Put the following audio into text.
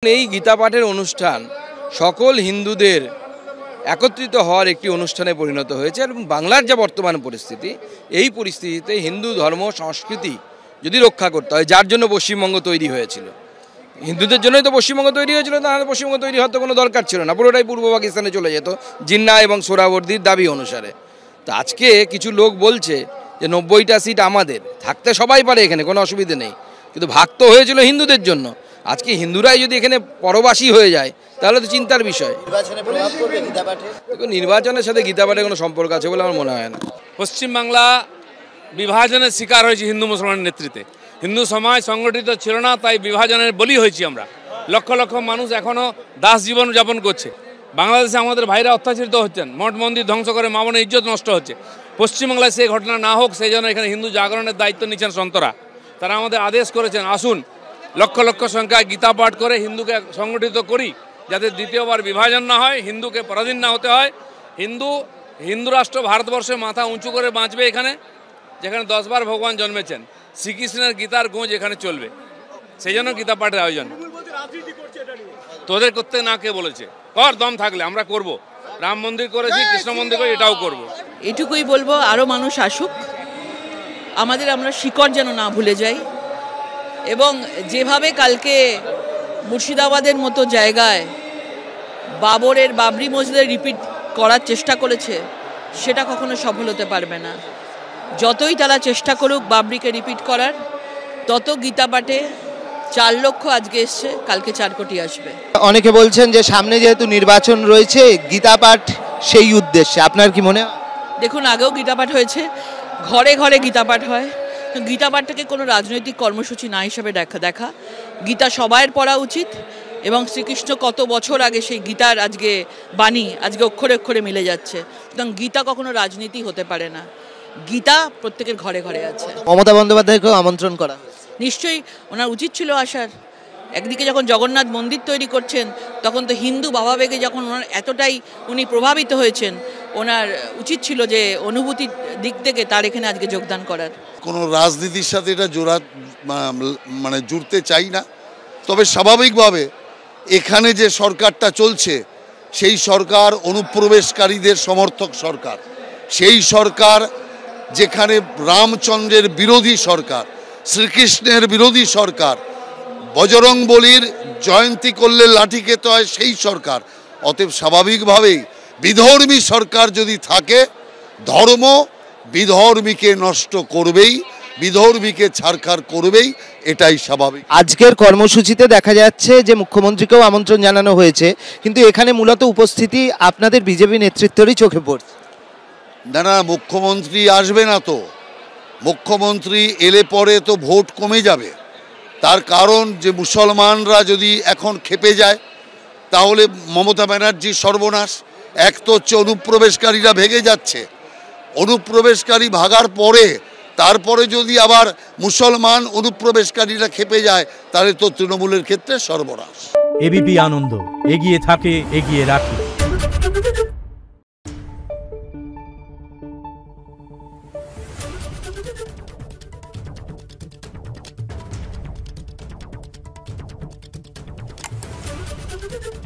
এই গীতা পাঠের অনুষ্ঠান সকল হিন্দুদের একত্রিত হওয়ার একটি অনুষ্ঠানে পরিণত হয়েছে এবং বাংলার যা বর্তমান পরিস্থিতি, এই পরিস্থিতিতে হিন্দু ধর্ম সংস্কৃতি যদি রক্ষা করতে হয়, যার জন্য পশ্চিমবঙ্গ তৈরি হয়েছিল, হিন্দুদের জন্যই তো পশ্চিমবঙ্গ তৈরি হয়েছিল, তাহলে পশ্চিমবঙ্গ তৈরি হওয়ার তো কোনো দরকার ছিল না, পুরোটাই পূর্ব পাকিস্তানে চলে যেত জিন্না এবং সোহরাওয়ার্দীর দাবি অনুসারে। তো আজকে কিছু লোক বলছে যে 90টা সিট আমাদের, থাকতে সবাই পারে, এখানে কোনো অসুবিধে নেই, কিন্তু ভাগ তো হয়েছিল হিন্দুদের জন্য। আজকে হিন্দুরাই যদি এখানে পরবাসী হয়ে যায় তাহলে তো চিন্তার বিষয়। নির্বাচনের সাথে গীতা পাঠের কোনো সম্পর্ক আছে বলে আমার মনে হয় না। পশ্চিমবাংলা বিভাজনের শিকার হয়েছে হিন্দু মুসলমানের নেতৃত্বে। হিন্দু সমাজ সংগঠিত ছিল না, তাই বিভাজনের বলি হয়েছি আমরা। লক্ষ লক্ষ মানুষ এখনও দাস জীবন যাপন করছে। বাংলাদেশে আমাদের ভাইরা অত্যাচারিত হচ্ছেন, মঠ মন্দির ধ্বংস করে মা বোনের ইজ্জত নষ্ট হচ্ছে। পশ্চিমবাংলায় সেই ঘটনা না হোক, সেই জন্য এখানে হিন্দু জাগরণের দায়িত্ব নিচ্ছেন সন্তরা। তারা আমাদের আদেশ করেছেন, আসুন লক্ষ লক্ষ সংখ্যায় গীতা পাঠ করে হিন্দুকে সংগঠিত করি, যাতে দ্বিতীয়বার বিভাজন না হয়, হিন্দুকে পরাধীন না হতে হয়। হিন্দু রাষ্ট্র ভারতবর্ষে মাথা উঁচু করে বাঁচবে এখানে, যেখানে 10 বার ভগবান জন্মেছেন। শ্রীকৃষ্ণের গীতার গুঁজ এখানে চলবে, সেই জন্য গীতা পাঠের আয়োজন। তোদের করতে না কে বলেছে? কর, দম থাকলে আমরা করব। রাম মন্দির করেছি, কৃষ্ণ মন্দির করে, এটাও করব। এটুকুই বলবো, আরও মানুষ আসুক, আমরা শিকড় যেন না ভুলে যাই। এবং যেভাবে কালকে মুর্শিদাবাদের মতো জায়গায় বাবরি মসজিদের রিপিট করার চেষ্টা করেছে, সেটা কখনো সফল হতে পারবে না। যতই তারা চেষ্টা করুক বাবরিকে রিপিট করার, তত গীতা পাঠে 4 লক্ষ আজকে এসছে, কালকে 4 কোটি আসবে। অনেকে বলছেন যে সামনে যেহেতু নির্বাচন রয়েছে, গীতা পাঠ সেই উদ্দেশ্যে, আপনার কি মনে হয়? দেখুন, আগেও গীতা পাঠ হয়েছে, ঘরে ঘরে গীতা পাঠ হয়। গীতা পাঠটাকে কোনো রাজনৈতিক কর্মসূচি না হিসেবে দেখা গীতা সবাইয়ের পড়া উচিত। এবং শ্রীকৃষ্ণ কত বছর আগে সেই গীতার আজকে বাণী আজকে অক্ষরে অক্ষরে মিলে যাচ্ছে। সুতরাং গীতা কখনো রাজনীতি হতে পারে না, গীতা প্রত্যেকের ঘরে ঘরে আছে। মমতা বন্দ্যোপাধ্যায়কেও আমন্ত্রণ করা, নিশ্চয়ই ওনার উচিত ছিল আসার। একদিকে যখন জগন্নাথ মন্দির তৈরি করছেন, তখন তো হিন্দু ভাবাবেগে যখন ওনার এতটাই উনি প্রভাবিত হয়েছেন, ওনার উচিত ছিল যে অনুভূতির দিক থেকে তার এখানে আজকে যোগদান করার। কোনো রাজনীতির সাথে এটা জুড়তে চাই না, তবে স্বাভাবিকভাবে এখানে যে সরকারটা চলছে, সেই সরকার অনুপ্রবেশকারীদের সমর্থক সরকার। সেই সরকার যেখানে রামচন্দ্রের বিরোধী সরকার, শ্রীকৃষ্ণের বিরোধী সরকার, বজরংবলীর জয়ন্তী করলে লাঠি খেতে হয় সেই সরকার। অতএব স্বাভাবিকভাবেই বিধর্মী সরকার যদি থাকে, ধর্ম বিধর্মীকে নষ্ট করবেই, বিধর্মীকে ছারখার করবেই, এটাই স্বাভাবিক। আজকের কর্মসূচিতে দেখা যাচ্ছে যে মুখ্যমন্ত্রীকেও আমন্ত্রণ জানানো হয়েছে, কিন্তু এখানে মূলত উপস্থিতি আপনাদের বিজেপি নেতৃত্বেরই চোখে পড়ছে। না, মুখ্যমন্ত্রী আসবে না তো। মুখ্যমন্ত্রী এলে পরে তো ভোট কমে যাবে। তার কারণ যে মুসলমানরা যদি এখন খেপে যায়, তাহলে মমতা ব্যানার্জির সর্বনাশ। এক তো হচ্ছে অনুপ্রবেশকারীরা ভেগে যাচ্ছে, অনুপ্রবেশকারী ভাগার পরে তারপরে যদি আবার মুসলমান অনুপ্রবেশকারীরা খেপে যায়, তাহলে তো তৃণমূলের ক্ষেত্রে সর্বনাশ। এবিপি আনন্দ, এগিয়ে থাকে, এগিয়ে রাখে। Thank you.